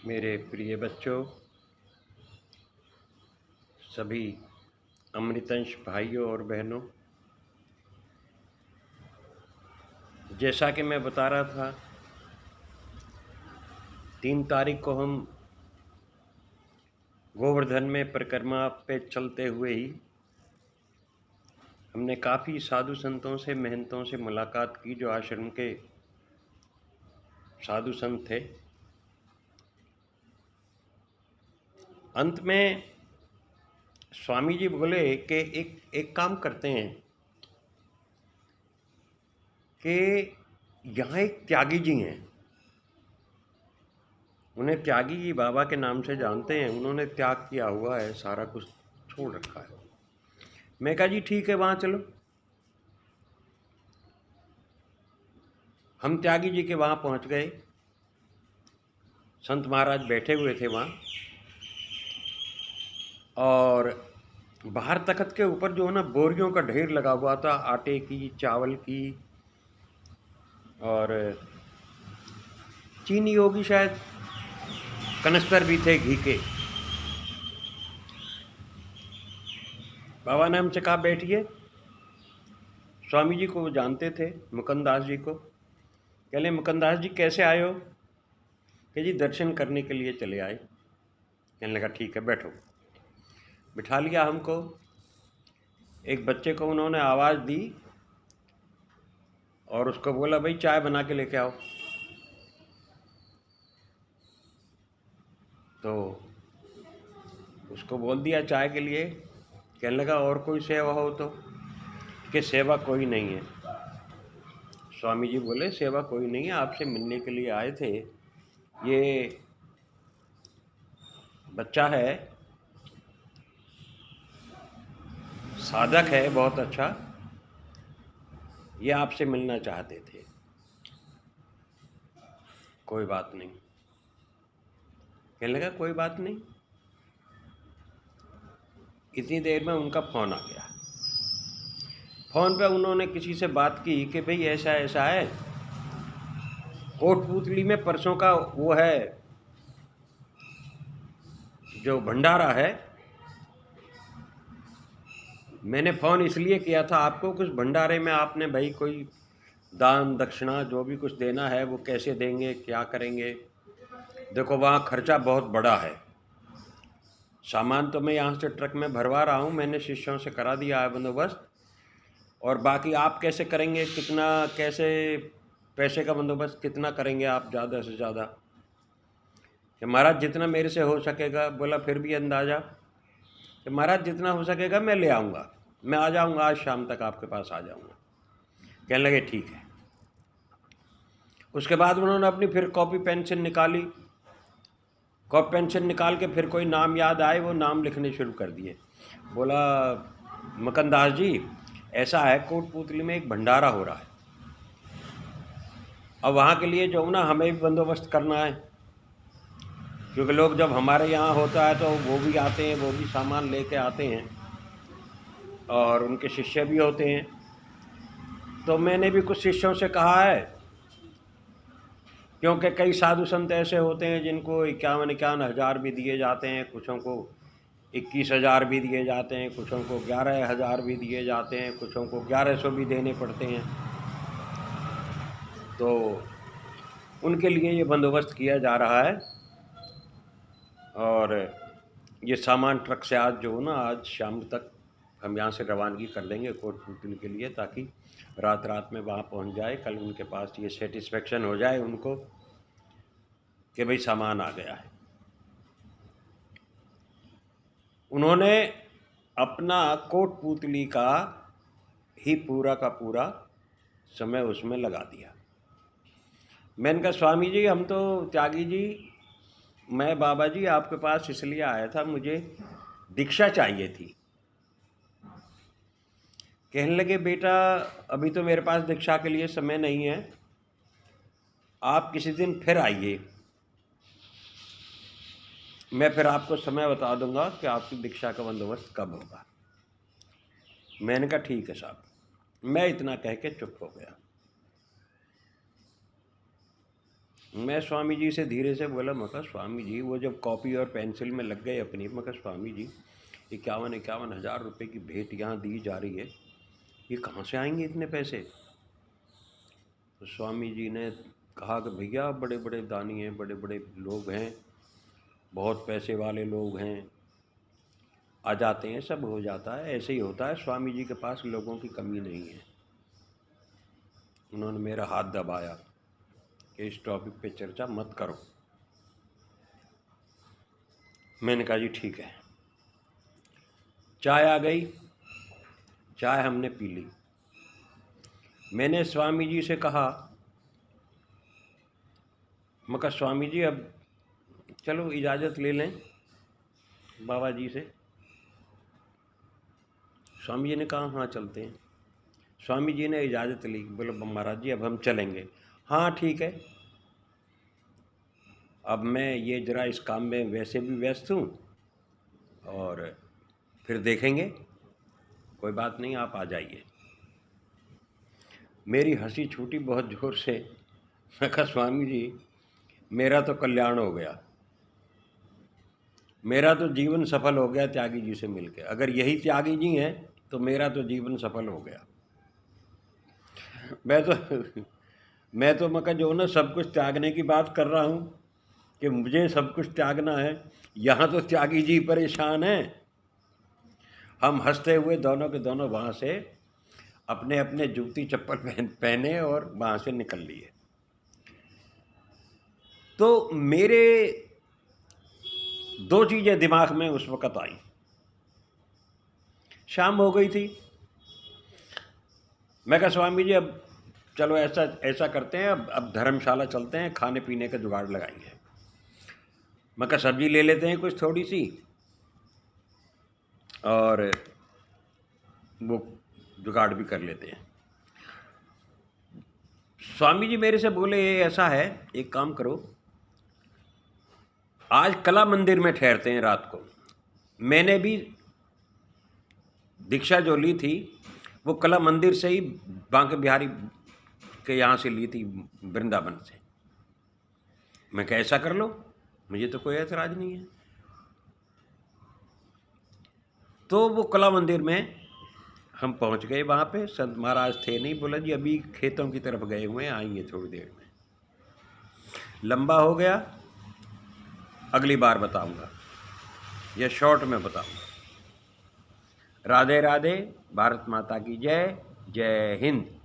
मेरे प्रिय बच्चों, सभी अमृतंश भाइयों और बहनों, जैसा कि मैं बता रहा था, 3 तारीख को हम गोवर्धन में परिक्रमा पे चलते हुए ही हमने काफ़ी साधु संतों से, महंतों से मुलाकात की जो आश्रम के साधु संत थे। अंत में स्वामी जी बोले कि एक काम करते हैं कि यहाँ एक त्यागी जी हैं, उन्हें त्यागी जी बाबा के नाम से जानते हैं। उन्होंने त्याग किया हुआ है, सारा कुछ छोड़ रखा है। मैं कहा जी ठीक है, वहाँ चलो। हम त्यागी जी के वहाँ पहुँच गए। संत महाराज बैठे हुए थे वहाँ, और बाहर तख्त के ऊपर जो है ना, बोरियों का ढेर लगा हुआ था, आटे की, चावल की, और चीनी होगी शायद, कनस्तर भी थे घी के। बाबा ने हमसे कहा बैठिए। स्वामी जी को वो जानते थे, मुकुंदास जी को। कहले मुकुंदास जी कैसे आए हो? कि जी दर्शन करने के लिए चले आए। कहने लगा ठीक है बैठो। बिठा लिया हमको। एक बच्चे को उन्होंने आवाज़ दी और उसको बोला भाई चाय बना के लेके आओ। तो उसको बोल दिया चाय के लिए। कहने लगा और कोई सेवा हो तो? कि सेवा कोई नहीं है। स्वामी जी बोले सेवा कोई नहीं है, आपसे मिलने के लिए आए थे। ये बच्चा है, साधक है बहुत अच्छा, ये आपसे मिलना चाहते थे। कोई बात नहीं। कहने लगा कोई बात नहीं। इतनी देर में उनका फ़ोन आ गया। फ़ोन पे उन्होंने किसी से बात की कि भाई ऐसा ऐसा है, कोटपूतली में परसों का वो है जो भंडारा है। मैंने फ़ोन इसलिए किया था आपको, कुछ भंडारे में आपने भाई कोई दान दक्षिणा जो भी कुछ देना है वो कैसे देंगे, क्या करेंगे? देखो वहाँ खर्चा बहुत बड़ा है। सामान तो मैं यहाँ से ट्रक में भरवा रहा हूँ, मैंने शिष्यों से करा दिया है बंदोबस्त, और बाकी आप कैसे करेंगे, कितना कैसे पैसे का बंदोबस्त कितना करेंगे आप ज़्यादा से ज़्यादा? कि महाराज जितना मेरे से हो सकेगा। बोला फिर भी अंदाज़ा? कि महाराज जितना हो सकेगा मैं ले आऊँगा, मैं आ जाऊँगा, आज शाम तक आपके पास आ जाऊँगा। कहने लगे ठीक है। उसके बाद उन्होंने अपनी फिर कॉपी पेंसिल निकाली। कॉपी पेंसिल निकाल के फिर कोई नाम याद आए, वो नाम लिखने शुरू कर दिए। बोला मुकुंदास जी ऐसा है, कोटपूतली में एक भंडारा हो रहा है, अब वहाँ के लिए जो ना हमें भी बंदोबस्त करना है, क्योंकि लोग जब हमारे यहाँ होता है तो वो भी आते हैं, वो भी सामान लेके आते हैं, और उनके शिष्य भी होते हैं। तो मैंने भी कुछ शिष्यों से कहा है, क्योंकि कई साधु संत ऐसे होते हैं जिनको 51 हज़ार भी दिए जाते हैं, कुछों को 21,000 भी दिए जाते हैं, कुछों को 11,000 भी दिए जाते हैं, कुछों को 1100 भी देने पड़ते हैं। तो उनके लिए ये बंदोबस्त किया जा रहा है, और ये सामान ट्रक से आज जो ना, आज शाम तक हम यहाँ से रवानगी कर देंगे कोटपूतली के लिए, ताकि रात रात में वहाँ पहुँच जाए। कल उनके पास ये सेटिस्फेक्शन हो जाए उनको कि भाई सामान आ गया है। उन्होंने अपना कोटपूतली का ही पूरा का पूरा समय उसमें लगा दिया। मैंने कहा स्वामी जी हम तो त्यागी जी, मैं बाबा जी आपके पास इसलिए आया था, मुझे दीक्षा चाहिए थी। कहने लगे बेटा अभी तो मेरे पास दीक्षा के लिए समय नहीं है, आप किसी दिन फिर आइए, मैं फिर आपको समय बता दूंगा कि आपकी दीक्षा का बंदोबस्त कब होगा। मैंने कहा ठीक है साहब। मैं इतना कह के चुप हो गया। मैं स्वामी जी से धीरे से बोला, मैं कहा स्वामी जी, वो जब कॉपी और पेंसिल में लग गए अपनी, मैं कहा स्वामी जी 51-51 हज़ार रुपये की भेंट यहाँ दी जा रही है, ये कहाँ से आएंगे इतने पैसे? तो स्वामी जी ने कहा कि भैया बड़े बड़े दानी हैं, बड़े बड़े लोग हैं, बहुत पैसे वाले लोग हैं, आ जाते हैं, सब हो जाता है, ऐसे ही होता है, स्वामी जी के पास लोगों की कमी नहीं है। उन्होंने मेरा हाथ दबाया कि इस टॉपिक पे चर्चा मत करो। मैंने कहा जी ठीक है। चाय आ गई, चाय हमने पी ली। मैंने स्वामी जी से कहा, मैं कहा स्वामी जी अब चलो इजाज़त ले लें बाबा जी से। स्वामी जी ने कहा हाँ चलते हैं। स्वामी जी ने इजाज़त ली, बोले महाराज जी अब हम चलेंगे। हाँ ठीक है, अब मैं ये ज़रा इस काम में वैसे भी व्यस्त हूँ और फिर देखेंगे, कोई बात नहीं, आप आ जाइए। मेरी हंसी छूटी बहुत ज़ोर से। मैं कहा स्वामी जी मेरा तो कल्याण हो गया, मेरा तो जीवन सफल हो गया त्यागी जी से मिलकर। अगर यही त्यागी जी हैं तो मेरा तो जीवन सफल हो गया। मैं कहा जो ना सब कुछ त्यागने की बात कर रहा हूँ कि मुझे सब कुछ त्यागना है, यहाँ तो त्यागी जी परेशान हैं। हम हंसते हुए दोनों के दोनों वहाँ से अपने अपने जूती चप्पल पहने और वहाँ से निकल लिए। तो मेरे दो चीज़ें दिमाग में उस वक़्त आई। शाम हो गई थी। मैं कहा स्वामी जी अब चलो ऐसा करते हैं, अब धर्मशाला चलते हैं, खाने पीने का जुगाड़ लगाएंगे। मैं कहा सब्जी ले लेते हैं कुछ थोड़ी सी और वो जुगाड़ भी कर लेते हैं। स्वामी जी मेरे से बोले ऐसा है, एक काम करो, आज कला मंदिर में ठहरते हैं रात को। मैंने भी दीक्षा जो ली थी वो कला मंदिर से ही, बांके बिहारी के यहाँ से ली थी, वृंदावन से। मैं कहा ऐसा कर लो, मुझे तो कोई ऐतराज़ नहीं है। तो वो कला मंदिर में हम पहुंच गए। वहाँ पे संत महाराज थे नहीं, बोला जी अभी खेतों की तरफ गए हुए हैं, आएंगे थोड़ी देर में। लंबा हो गया, अगली बार बताऊंगा, या शॉर्ट में बताऊंगा। राधे राधे, भारत माता की जय, जय हिंद।